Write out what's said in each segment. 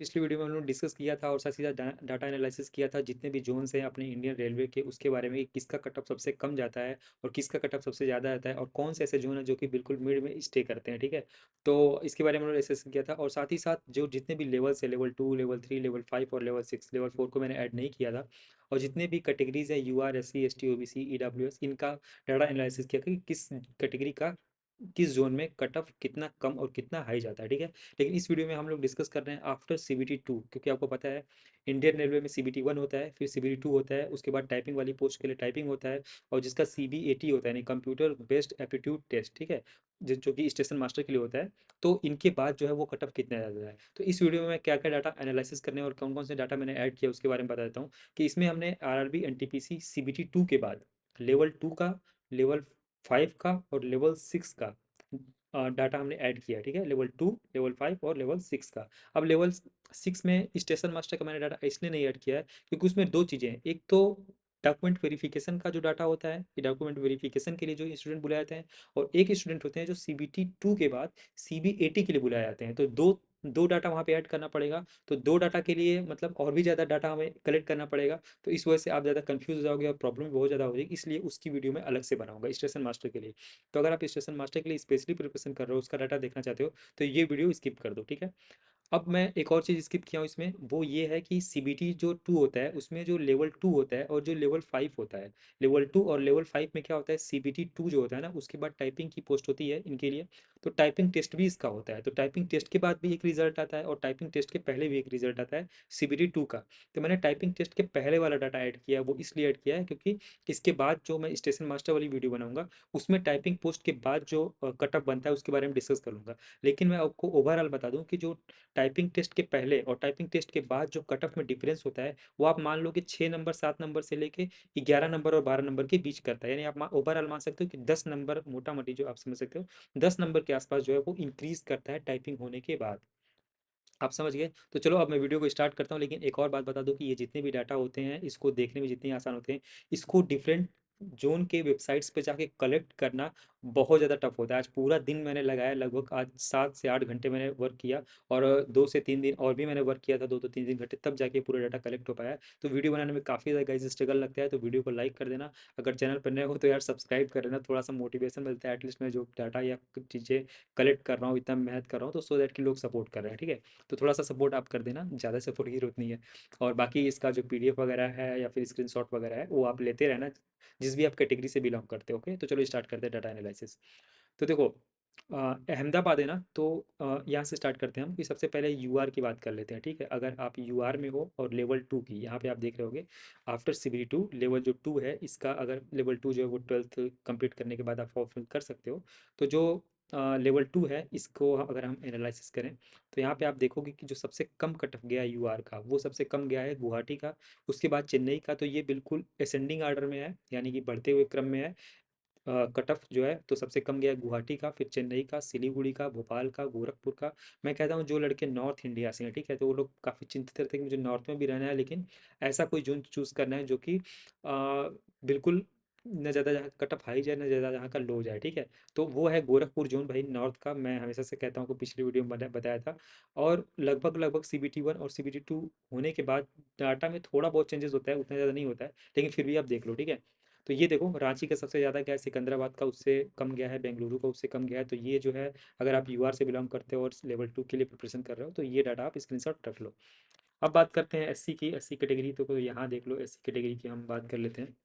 पिछली वीडियो में हम लोग डिस्कस किया था और साथ ही साथ डाटा एनालिसिस किया था जितने भी जोन्स हैं अपने इंडियन रेलवे के, उसके बारे में कि किसका कट ऑफ सबसे कम जाता है और किसका कट ऑफ सबसे ज़्यादा आता है और कौन से ऐसे जोन है जो कि बिल्कुल मिड में स्टे करते हैं। ठीक है, तो इसके बारे में हम लोग डिस्कस किया था और साथ ही साथ जो जितने भी लेवल्स है, लेवल 2, लेवल 3, लेवल 5 और लेवल 6, लेवल 4 को मैंने ऐड नहीं किया था। और जितने भी कैटेगरीज है, UR, SC, ST, OBC, EWS, इनका डाटा एनालिसिस किया कि किस कैटेगरी का किस जोन में कट ऑफ कितना कम और कितना हाई जाता है। ठीक है, लेकिन इस वीडियो में हम लोग डिस्कस कर रहे हैं आफ्टर CBT 2, क्योंकि आपको पता है इंडियन रेलवे में CBT 1 होता है, फिर CBT 2 होता है, उसके बाद टाइपिंग वाली पोस्ट के लिए टाइपिंग होता है, और जिसका CBAT होता है, यानी कंप्यूटर बेस्ड एप्टीट्यूड टेस्ट। ठीक है, जो कि स्टेशन मास्टर के लिए होता है। तो इनके बाद जो है वो कट ऑफ कितना ज़्यादा है। तो इस वीडियो में मैं क्या क्या डाटा एनालिसिस करने और कौन कौन से डाटा मैंने ऐड किया उसके बारे में बता देता हूँ। कि इसमें हमने RRB NTPC CBT 2 के बाद लेवल 2 का, लेवल 5 का और लेवल 6 का डाटा हमने ऐड किया। ठीक है, लेवल 2, लेवल 5 और लेवल 6 का। अब लेवल 6 में स्टेशन मास्टर का मैंने डाटा इसलिए नहीं ऐड किया है क्योंकि उसमें दो चीज़ें हैं। एक तो डॉक्यूमेंट वेरिफिकेशन का जो डाटा होता है कि डॉक्यूमेंट वेरिफिकेशन के लिए जो स्टूडेंट बुलाए जाते हैं, और एक स्टूडेंट होते हैं जो CBT 2 के बाद CBAT के लिए बुलाए जाते हैं। तो दो दो डाटा वहाँ पे ऐड करना पड़ेगा। तो दो डाटा के लिए मतलब और भी ज़्यादा डाटा हमें कलेक्ट करना पड़ेगा। तो इस वजह से आप ज़्यादा कंफ्यूज हो जाओगे और प्रॉब्लम भी बहुत ज़्यादा हो जाएगी, इसलिए उसकी वीडियो मैं अलग से बनाऊंगा स्टेशन मास्टर के लिए। तो अगर आप स्टेशन मास्टर के लिए स्पेशली प्रिपरेशन कर रहे हो, उसका डाटा देखना चाहते हो, तो ये वीडियो स्किप कर दो। ठीक है, अब मैं एक और चीज़ स्किप किया हूँ इसमें, वो ये है कि CBT जो 2 होता है उसमें जो लेवल 2 होता है और जो लेवल 5 होता है। लेवल 2 और लेवल 5 में क्या होता है, CBT 2 जो होता है ना, उसके बाद टाइपिंग की पोस्ट होती है इनके लिए। तो टाइपिंग टेस्ट भी इसका होता है। तो टाइपिंग टेस्ट के बाद भी एक रिजल्ट आता है और टाइपिंग टेस्ट के पहले भी एक रिजल्ट आता है CBT 2 का। तो मैंने टाइपिंग टेस्ट के पहले वाला डाटा ऐड किया है, वो इसलिए ऐड किया है क्योंकि इसके बाद जो मैं स्टेशन मास्टर वाली वीडियो बनाऊंगा उसमें टाइपिंग पोस्ट के बाद जो कट ऑफ बनता है उसके बारे में डिस्कस करूंगा। लेकिन मैं आपको ओवरऑल बता दूं कि जो टाइपिंग टेस्ट के पहले और टाइपिंग टेस्ट के बाद जो कट ऑफ में डिफरेंस होता है, वो आप मान लो कि 6 नंबर, 7 नंबर से लेके 11 नंबर और 12 नंबर के बीच करता है। यानी आप ओवरऑल मान सकते हो कि 10 नंबर, मोटा मोटी जो आप समझ सकते हो, 10 नंबर के आसपास जो है वो इंक्रीज करता है टाइपिंग होने के बाद। आप समझ गए। तो चलो अब मैं वीडियो को स्टार्ट करता हूँ, लेकिन एक और बात बता दूं कि ये जितने भी डाटा होते हैं इसको देखने में जितने आसान होते हैं, इसको डिफरेंट जोन के वेबसाइट्स पे जाके कलेक्ट करना बहुत ज़्यादा टफ होता है। आज पूरा दिन मैंने लगाया, लगभग आज 7 से 8 घंटे मैंने वर्क किया, और 2 से 3 दिन और भी मैंने वर्क किया था, 2 तो 3 3 घंटे, तब जाके पूरा डाटा कलेक्ट हो पाया। तो वीडियो बनाने में काफ़ी ज़्यादा गाइस स्ट्रगल लगता है। तो वीडियो को लाइक कर देना, अगर चैनल पर नए हो तो यार सब्सक्राइब कर देना, थोड़ा सा मोटिवेशन मिलता है। एटलीस्ट मैं जो डाटा या कुछ चीज़ें कलेक्ट कर रहा हूँ, इतना मेहनत कर रहा हूँ, तो सो दैट कि लोग सपोर्ट कर रहे हैं। ठीक है, तो थोड़ा सा सपोर्ट आप कर देना, ज़्यादा सपोर्ट की ज़रूरत नहीं है। और बाकी इसका जो PDF वगैरह है या फिर स्क्रीनशॉट वगैरह है वो आप लेते रहना, जिस भी आप कैटेगरी से बिलोंग करते हो। ओके, तो चलो स्टार्ट करते हैं डाटा एनालिसिस। तो देखो, अहमदाबाद है ना, तो यहाँ से स्टार्ट करते हैं हम कि सबसे पहले UR की बात कर लेते हैं। ठीक है, अगर आप UR में हो और लेवल 2 की, यहाँ पे आप देख रहे होगे आफ्टर CBT 2 लेवल जो 2 है इसका, अगर लेवल 2 जो है वो 12th कंप्लीट करने के बाद आप फॉर्म फिल कर सकते हो। तो जो लेवल 2 है इसको अगर हम एनालिसिस करें, तो यहाँ पे आप देखोगे कि जो सबसे कम कट ऑफ गया है UR का, वो सबसे कम गया है गुवाहाटी का, उसके बाद चेन्नई का। तो ये बिल्कुल असेंडिंग आर्डर में है, यानी कि बढ़ते हुए क्रम में है। कट ऑफ जो है तो सबसे कम गया है गुवाहाटी का, फिर चेन्नई का, सिलीगुड़ी का, भोपाल का, गोरखपुर का। मैं कहता हूँ जो लड़के नॉर्थ इंडिया से हैं, ठीक है, तो वो लोग काफ़ी चिंतित रहते हैं कि मुझे नॉर्थ में भी रहना है, लेकिन ऐसा कोई जोन चूज़ करना है जो कि बिल्कुल न ज़्यादा जहाँ कट ऑफ हाई जाए, न ज़्यादा जहाँ का लो जाए। ठीक है, तो वो है गोरखपुर जोन भाई, नॉर्थ का। मैं हमेशा से कहता हूँ कि पिछली वीडियो में बताया था। और लगभग लगभग CBT 1 और CBT 2 होने के बाद डाटा में थोड़ा बहुत चेंजेस होता है, उतना ज़्यादा नहीं होता है, लेकिन फिर भी आप देख लो। ठीक है, तो ये देखो रांची का सबसे ज़्यादा गया है, सिकंदराबाद का उससे कम गया है, बेंगलुरु का उससे कम गया है। तो ये जो है, अगर आप UR से बिलोंग करते हो और लेवल 2 के लिए प्रिपरेशन कर रहे हो, तो ये डाटा आप स्क्रीनशॉट रख लो। अब बात करते हैं SC की, SC कैटेगरी। तो यहाँ देख लो, SC कैटेगरी की हम बात कर लेते हैं।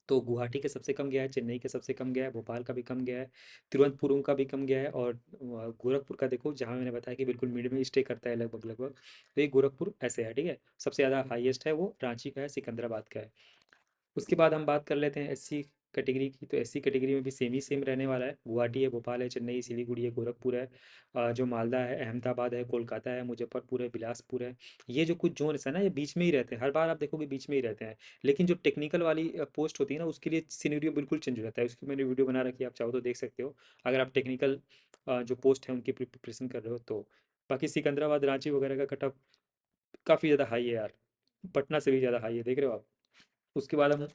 तो गुवाहाटी के सबसे कम गया है, चेन्नई के सबसे कम गया है, भोपाल का भी कम गया है, तिरुवनंतपुरम का भी कम गया है, और गोरखपुर का देखो, जहाँ मैंने बताया कि बिल्कुल मिड में स्टे करता है लगभग लगभग, तो ये गोरखपुर ऐसे है। ठीक है, सबसे ज़्यादा हाईएस्ट है वो रांची का है, सिकंदराबाद का है। उसके बाद हम बात कर लेते हैं SC कैटेगरी की। तो SC कैटेगरी में भी सेम ही सेम रहने वाला है। गुवाहाटी है, भोपाल है, चेन्नई, सिलीगुड़ी है, गोरखपुर है, जो मालदा है, अहमदाबाद है, कोलकाता है, मुजफ्फरपुर है, बिलासपुर है। ये जो कुछ जोन है ना, ये बीच में ही रहते हैं, हर बार आप देखोगे बीच में ही रहते हैं। लेकिन जो टेक्निकल वाली पोस्ट होती है ना, उसके लिए सिनेरियो बिल्कुल चेंज हो जाता है। उसकी मैंने वीडियो बना रखी है, आप चाहो तो देख सकते हो, अगर आप टेक्निकल जो पोस्ट है उनकी प्रिपरेशन कर रहे हो तो। बाकी सिकंदराबाद, रांची वगैरह का कट ऑफ काफ़ी ज़्यादा हाई है यार, पटना से भी ज़्यादा हाई है, देख रहे हो आप। उसके बाद हम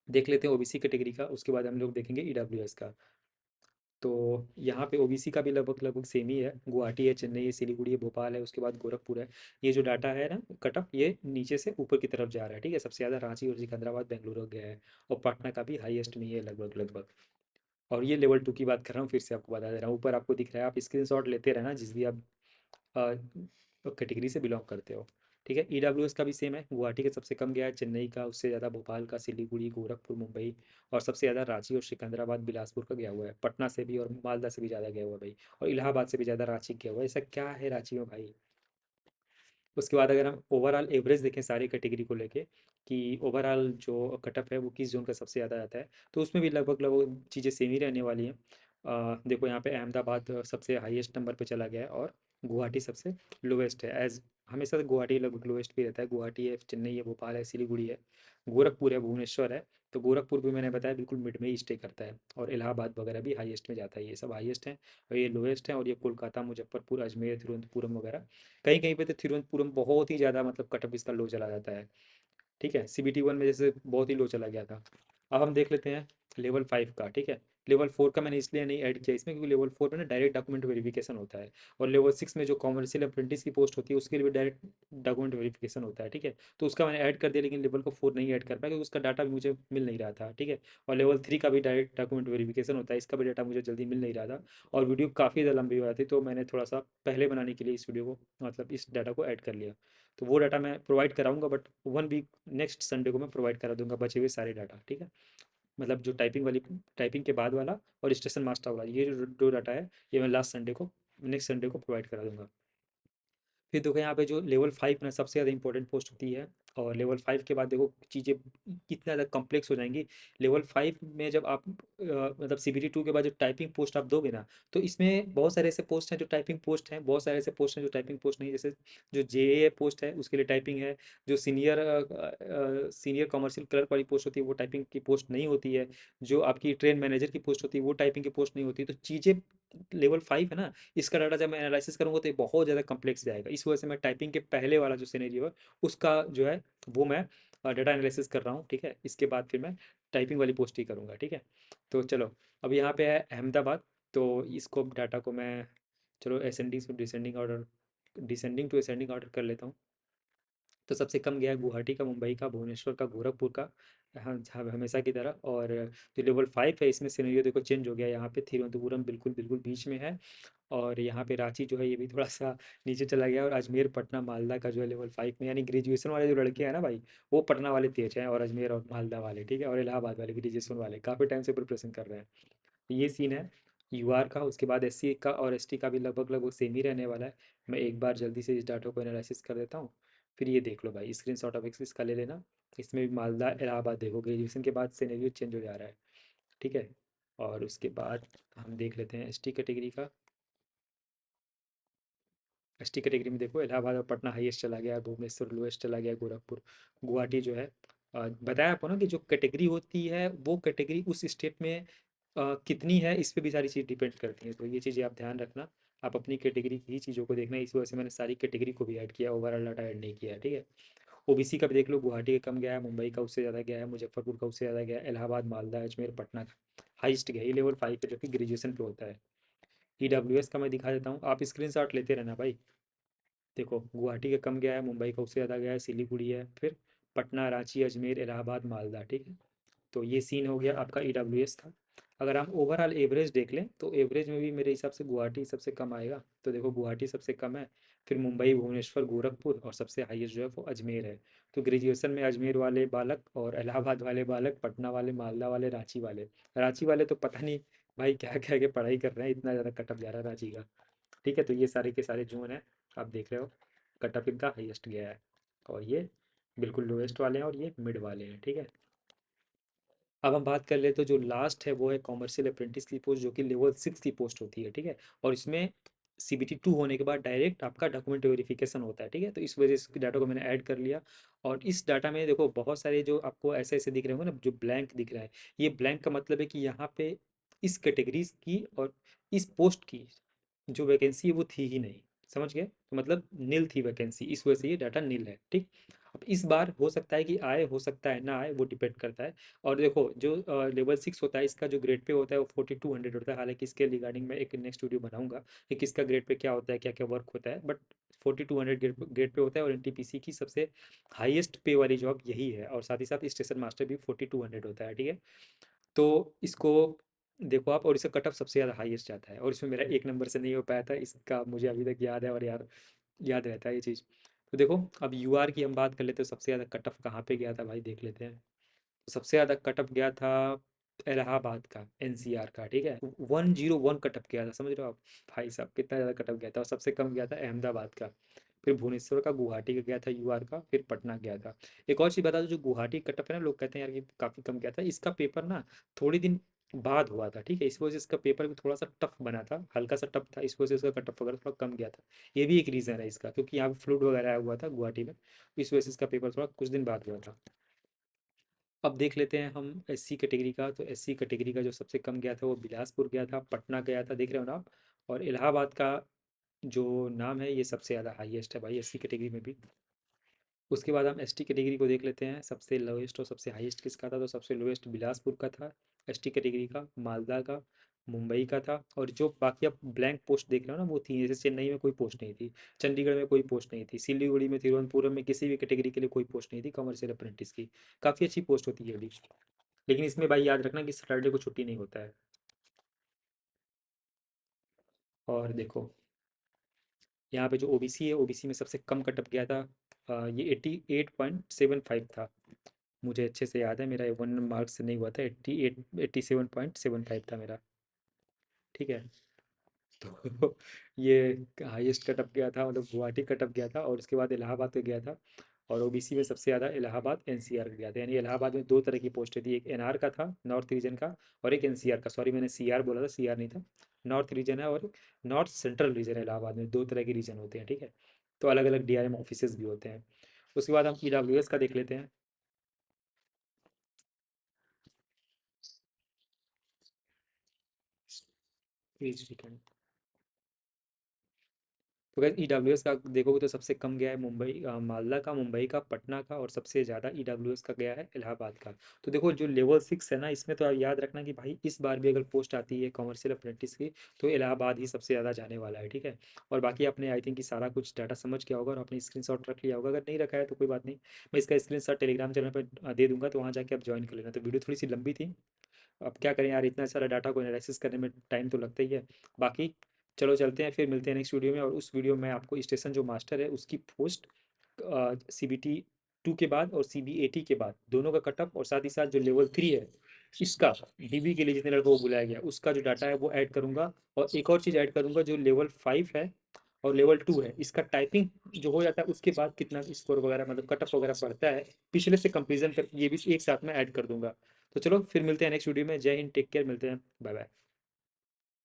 देख लेते हैं OBC कैटेगरी का, उसके बाद हम लोग देखेंगे EWS का। तो यहाँ पे ओबीसी का भी लगभग लगभग सेम ही है, गुवाहाटी है, चेन्नई है, सिलीगुड़ी है, भोपाल है, उसके बाद गोरखपुर है। ये जो डाटा है ना कटअप, ये नीचे से ऊपर की तरफ जा रहा है, ठीक है। सबसे ज़्यादा रांची और सिकंदराबाद बेंगलुरु गया है, और पटना का भी हाईएस्ट में ही है लगभग लगभग। और ये लेवल 2 की बात कर रहा हूँ, फिर से आपको बता दे रहा हूँ, ऊपर आपको दिख रहा है, आप स्क्रीनशॉट लेते रहना जिस भी आप कैटेगरी से बिलोंग करते हो, ठीक है। ईडब्ल्यूएस का भी सेम है, गुवाहाटी का सबसे कम गया है, चेन्नई का, उससे ज़्यादा भोपाल का, सिलीगुड़ी, गोरखपुर, मुंबई, और सबसे ज़्यादा रांची और सिकंदराबाद बिलासपुर का गया हुआ है। पटना से भी और मालदा से भी ज़्यादा गया हुआ है भाई, और इलाहाबाद से भी ज़्यादा रांची गया हुआ है। ऐसा क्या है रांची में भाई? उसके बाद अगर हम ओवरऑल एवरेज देखें सारी कैटेगरी को लेके, कि ओवरऑल जो कटअप है वो किस जोन का सबसे ज़्यादा आता है, तो उसमें भी लगभग लगभग चीज़ें सेम ही रहने वाली हैं। देखो यहाँ पे अहमदाबाद सबसे हाईएस्ट नंबर पे चला गया है, और गुवाहाटी सबसे लोवेस्ट है। एज हमेशा से गुवाहाटी लगभग लोवेस्ट पे रहता है। गुवाहाटी है, चेन्नई है, भोपाल है, सिलीगुड़ी है, गोरखपुर है, भुवनेश्वर है। तो गोरखपुर भी मैंने बताया बिल्कुल मिड में ही स्टे करता है, और इलाहाबाद वगैरह भी हाईएस्ट में जाता है। ये सब हाईएस्ट हैं, और ये लोवेस्ट हैं, और ये कोलकाता, मुजफ्फरपुर, अजमेर, तिरुवनंतपुरम वगैरह। कहीं कहीं पे तो तिरुवनंतपुरम बहुत ही ज़्यादा मतलब कटअप इसका लो चला जाता है, ठीक है। सीबीटी वन में जैसे बहुत ही लो चला गया था। अब हम देख लेते हैं लेवल 5 का, ठीक है। लेवल 4 का मैंने इसलिए नहीं ऐड किया इसमें, क्योंकि लेवल 4 में ना डायरेक्ट डॉक्यूमेंट वेरिफिकेशन होता है, और लेवल 6 में जो कॉमर्शियल अप्रेंटिस की पोस्ट होती है उसके लिए भी डायरेक्ट डॉक्यूमेंट वेरिफिकेशन होता है, ठीक है। तो उसका मैंने ऐड कर दिया, लेकिन लेवल को 4 नहीं ऐड कर पाया, क्योंकि उसका डाटा भी मुझे मिल नहीं रहा था, ठीक है। और लेवल 3 का भी डायरेक्ट डॉक्यूमेंट वेरिफिकेशन होता है, इसका भी डाटा मुझे जल्दी मिल नहीं रहा था, और वीडियो काफ़ी ज़्यादा लंबी हो जाती, तो मैंने थोड़ा सा पहले बनाने के लिए इस वीडियो को, मतलब इस डाटा को ऐड कर लिया। तो वो डाटा मैं प्रोवाइड कराऊंगा, बट 1 वीक नेक्स्ट संडे को मैं प्रोवाइड करा दूंगा बचे हुए सारे डाटा, ठीक है। मतलब जो टाइपिंग वाली, टाइपिंग के बाद वाला, और स्टेशन मास्टर वाला, ये जो दो डाटा है, ये मैं लास्ट संडे को, नेक्स्ट संडे को प्रोवाइड करा दूंगा। फिर देखो यहाँ पे जो लेवल 5 में सबसे ज़्यादा इंपॉर्टेंट पोस्ट होती है, और लेवल 5 के बाद देखो चीज़ें कितना ज़्यादा कॉम्प्लेक्स हो जाएंगी। लेवल 5 में जब आप मतलब सीबीटी 2 के बाद जो टाइपिंग पोस्ट आप दोगे ना, तो इसमें बहुत सारे ऐसे पोस्ट हैं जो टाइपिंग पोस्ट हैं, बहुत सारे ऐसे पोस्ट हैं जो टाइपिंग पोस्ट नहीं, जैसे जो जे पोस्ट है उसके लिए टाइपिंग है, जो सीनियर कमर्शियल क्लर्क वाली पोस्ट होती है वो टाइपिंग की पोस्ट नहीं होती है, जो आपकी ट्रेन मैनेजर की पोस्ट होती है वो टाइपिंग की पोस्ट नहीं होती है। तो चीज़ें लेवल 5 है ना, इसका डाटा जब मैं एनालिसिस करूँगा तो ये बहुत ज़्यादा कम्प्लेक्स जाएगा। इस वजह से मैं टाइपिंग के पहले वाला जो सिनेरियो है उसका जो है वो मैं डाटा एनालिसिस कर रहा हूँ, ठीक है। इसके बाद फिर मैं टाइपिंग वाली पोस्ट ही करूँगा, ठीक है। तो चलो, अब यहाँ पे है अहमदाबाद, तो इसको डाटा को मैं, चलो ascending to descending order, descending to ascending order कर लेता हूँ। तो सबसे कम गया है गुवाहाटी का, मुंबई का, भुवनेश्वर का, गोरखपुर का, हाँ हमेशा की तरह। और जो लेवल 5 है इसमें सिनेरियो देखो चेंज हो गया, यहाँ पे थिरुवनंतपुरम बिल्कुल बिल्कुल बीच में है, और यहाँ पे रांची जो है ये भी थोड़ा सा नीचे चला गया, और अजमेर, पटना, मालदा का जो है लेवल 5 में, यानी ग्रेजुएशन वाले जो लड़के हैं ना भाई, वो पटना वाले तेज हैं, और अजमेर और मालदा वाले, ठीक है, और इलाहाबाद वाले ग्रेजुएशन वाले काफ़ी टाइम से प्रिपरेशन कर रहे हैं। तो ये सीन है यूआर का। उसके बाद एससी का और एसटी का भी लगभग लगभग सेम ही रहने वाला है। मैं एक बार जल्दी से इस डाटा को एनालिसिस कर देता हूँ, फिर ये देख लो भाई, स्क्रीन शॉट ऑफ इसका ले लेना। इसमें भी मालदा, इलाहाबाद देखो ग्रेजुएशन के बाद सिनेरियो चेंज हो जा रहा है, ठीक है। और उसके बाद हम देख लेते हैं एसटी कैटेगरी का। एसटी कैटेगरी में देखो इलाहाबाद और पटना हाईएस्ट चला गया, भुवनेश्वर लोएस्ट चला गया, गोरखपुर, गुवाहाटी जो है बताया आपको ना कि जो कैटेगरी होती है वो कैटेगरी उस स्टेट में कितनी है, इस पे भी सारी चीज़ डिपेंड करती हैं। तो ये चीज़ें आप ध्यान रखना, आप अपनी कैटेगरी की ही चीज़ों को देखना। इस वजह से मैंने सारी कैटेगरी को भी ऐड किया, ओवरऑल डाटा ऐड नहीं किया है, ठीक है। ओबीसी का भी देख लो, गुवाहाटी का कम गया है, मुंबई का उससे ज़्यादा गया है, मुजफ्फरपुर का उससे ज़्यादा गया है, इलाहाबाद, मालदा, अजमेर, पटना का हाइस्ट गया है। ये लेवल 5 पे जो कि ग्रेजुएशन पे होता है। ईडब्ल्यूएस का मैं दिखा देता हूँ, आप स्क्रीन शॉट लेते रहना भाई। देखो गुवाहाटी का कम गया है, मुंबई का उससे ज़्यादा गया है, सिलीगुड़ी है, फिर पटना, रांची, अजमेर, इलाहाबाद, मालदा, ठीक है। तो ये सीन हो गया आपका ईडब्ल्यूएस का। अगर हम ओवरऑल एवरेज देख लें तो एवरेज में भी मेरे हिसाब से गुवाहाटी सबसे कम आएगा। तो देखो गुवाहाटी सबसे कम है, फिर मुंबई, भुवनेश्वर, गोरखपुर, और सबसे हाईएस्ट जो है वो अजमेर है। तो ग्रेजुएशन में अजमेर वाले बालक, और इलाहाबाद वाले बालक, पटना वाले, मालदा वाले, रांची वाले तो पता नहीं भाई क्या क्या के पढ़ाई कर रहे हैं, इतना ज़्यादा कटअप जा रहा है रांची का, ठीक है। तो ये सारे के सारे जोन हैं, आप देख रहे हो, कटअप इनका हाईएस्ट गया है, और ये बिल्कुल लोएस्ट वाले हैं, और ये मिड वाले हैं, ठीक है। अब हम बात कर ले तो जो लास्ट है वो है कॉमर्शियल अप्रेंटिस की पोस्ट, जो कि लेवल 6 की पोस्ट होती है, ठीक है। और इसमें सीबीटी 2 होने के बाद डायरेक्ट आपका डॉक्यूमेंट वेरिफिकेशन होता है, ठीक है। तो इस वजह से डाटा को मैंने ऐड कर लिया। और इस डाटा में देखो बहुत सारे जो आपको ऐसे ऐसे दिख रहे होंगे ना, जो ब्लैंक दिख रहा है, ये ब्लैंक का मतलब है कि यहाँ पे इस कैटेगरीज की और इस पोस्ट की जो वैकेंसी है वो थी ही नहीं, समझ गए? तो मतलब नील थी वैकेंसी, इस वजह से ये डाटा नील है, ठीक। अब इस बार हो सकता है कि आए, हो सकता है ना आए, वो डिपेंड करता है। और देखो जो लेवल 6 होता है इसका जो ग्रेड पे होता है वो 4200 होता है। हालांकि इसके रिगार्डिंग मैं एक नेक्स्ट वीडियो बनाऊंगा कि किसका ग्रेड पे क्या होता है, क्या क्या वर्क होता है, बट 4200 ग्रेड पे होता है। और एनटीपीसी की सबसे हाईएस्ट पे वाली जॉब यही है, और साथ ही साथ स्टेशन मास्टर भी 4200 होता है, ठीक है। तो इसको देखो आप, और इसका कट ऑफ सबसे ज़्यादा हाईएस्ट जाता है, और इसमें मेरा एक नंबर से नहीं हो पाया था, इसका मुझे अभी तक याद है, और यार याद रहता है ये चीज़। तो देखो अब यूआर की हम बात कर लेते हैं, सबसे ज़्यादा कट ऑफ कहाँ पे गया था भाई, देख लेते हैं। तो सबसे ज़्यादा कट ऑफ गया था इलाहाबाद का, एनसीआर का, ठीक है। 101 कट ऑफ गया था, समझ रहे हो आप भाई साहब कितना ज़्यादा कट ऑफ गया था। और सबसे कम गया था अहमदाबाद का, फिर भुवनेश्वर का, गुवाहाटी का गया था यूआर का, फिर पटना गया था। एक और चीज़ बता दो, जो गुवाहाटी कट ऑफ है ना, लोग कहते हैं यार ये काफ़ी कम गया था, इसका पेपर ना थोड़ी दिन बाद हुआ था, ठीक है। इस वजह से इसका पेपर भी थोड़ा सा टफ बना था, हल्का सा टफ था, इस वजह से इसका कट ऑफ वगैरह थोड़ा कम गया था। ये भी एक रीज़न है इसका, क्योंकि यहाँ पे फ्लूड वगैरह आया हुआ था गुवाहाटी में, इस वजह से इसका पेपर थोड़ा कुछ दिन बाद हुआ था। अब देख लेते हैं हम एससी कैटेगरी का। तो एससी कैटेगरी का जो सबसे कम गया था वो बिलासपुर गया था, पटना गया था, देख रहे हो ना आप। और इलाहाबाद का जो नाम है ये सबसे ज़्यादा हाईएस्ट है भाई एससी कैटेगरी में भी। उसके बाद हम एसटी कैटेगरी को देख लेते हैं, सबसे लोएस्ट और सबसे हाईएस्ट किसका था। तो सबसे लोएस्ट बिलासपुर का था एसटी कैटेगरी का, मालदा का, मुंबई का था। और जो बाकी आप ब्लैंक पोस्ट देख रहे हो ना वो थी, जैसे चेन्नई में कोई पोस्ट नहीं थी, चंडीगढ़ में कोई पोस्ट नहीं थी, सिलीगुड़ी में, तिरुवनंतपुरम में किसी भी कैटेगरी के लिए कोई पोस्ट नहीं थी कमर्शियल अप्रेंटिस की। काफ़ी अच्छी पोस्ट होती है अभी, लेकिन इसमें भाई याद रखना कि सैटरडे को छुट्टी नहीं होता है। और देखो यहाँ पे जो ओबीसी है, ओबीसी में सबसे कम कटअप गया था ये 88.75 था। मुझे अच्छे से याद है, मेरा 1 मार्क्स से नहीं हुआ था, 87.75 था मेरा, ठीक है। तो ये हाईएस्ट कटअप गया था, मतलब गुवाहाटी कटअप गया था, और उसके बाद इलाहाबाद का गया था। और ओबीसी में सबसे ज़्यादा इलाहाबाद एनसीआर का गया था। यानी इलाहाबाद में दो तरह की पोस्टें थी, एक एनआर का था नॉर्थ रीजन का, और एक एनसीआर का, सॉरी मैंने सीआर बोला था, सीआर नहीं था। नॉर्थ रीजन है और नॉर्थ सेंट्रल रीजन है, इलाहाबाद में दो तरह के रीजन होते हैं, ठीक है। तो अलग अलग डीआरएम ऑफिसेज भी होते हैं। उसके बाद हम ईडब्ल्यूएस का देख लेते हैं। एक सेकंड। तो गैस ईडब्ल्यूएस का देखोगे तो सबसे कम गया है मुंबई, मालदा का, मुंबई का, पटना का, और सबसे ज़्यादा ईडब्ल्यूएस का गया है इलाहाबाद का। तो देखो जो लेवल 6 है ना, इसमें तो आप याद रखना कि भाई इस बार भी अगर पोस्ट आती है कमर्शियल अप्रेंटिस की, तो इलाहाबाद ही सबसे ज़्यादा जाने वाला है, ठीक है। और बाकी आपने आई थिंक कि सारा कुछ डाटा समझ गया होगा, और आपने स्क्रीनशॉट रख लिया होगा। अगर नहीं रखा है तो कोई बात नहीं, मैं इसका स्क्रीनशॉट टेलीग्राम चैनल पर दे दूंगा, तो वहाँ जाके आप ज्वाइन कर लेना। तो वीडियो थोड़ी सी लंबी थी, अब क्या करें यार, इतना सारा डाटा को एनालिसिस करने में टाइम तो लगता ही है। बाकी चलो चलते हैं, फिर मिलते हैं नेक्स्ट वीडियो में। और उस वीडियो में आपको स्टेशन जो मास्टर है उसकी पोस्ट CBT 2 के बाद और CBAT के बाद दोनों का कटअप, और साथ ही साथ जो लेवल 3 है इसका, डीबी के लिए जितने लड़कों को बुलाया गया उसका जो डाटा है वो ऐड करूंगा। और एक और चीज़ ऐड करूंगा, जो लेवल 5 है और लेवल 2 है, इसका टाइपिंग जो हो जाता है उसके बाद कितना स्कोर वगैरह, मतलब कटअप वगैरह पड़ता है पिछले से कंपेरिजन कर, ये भी एक साथ में ऐड कर दूंगा। तो चलो फिर मिलते हैं नेक्स्ट वीडियो में। जय हिंद, टेक केयर, मिलते हैं, बाय बाय।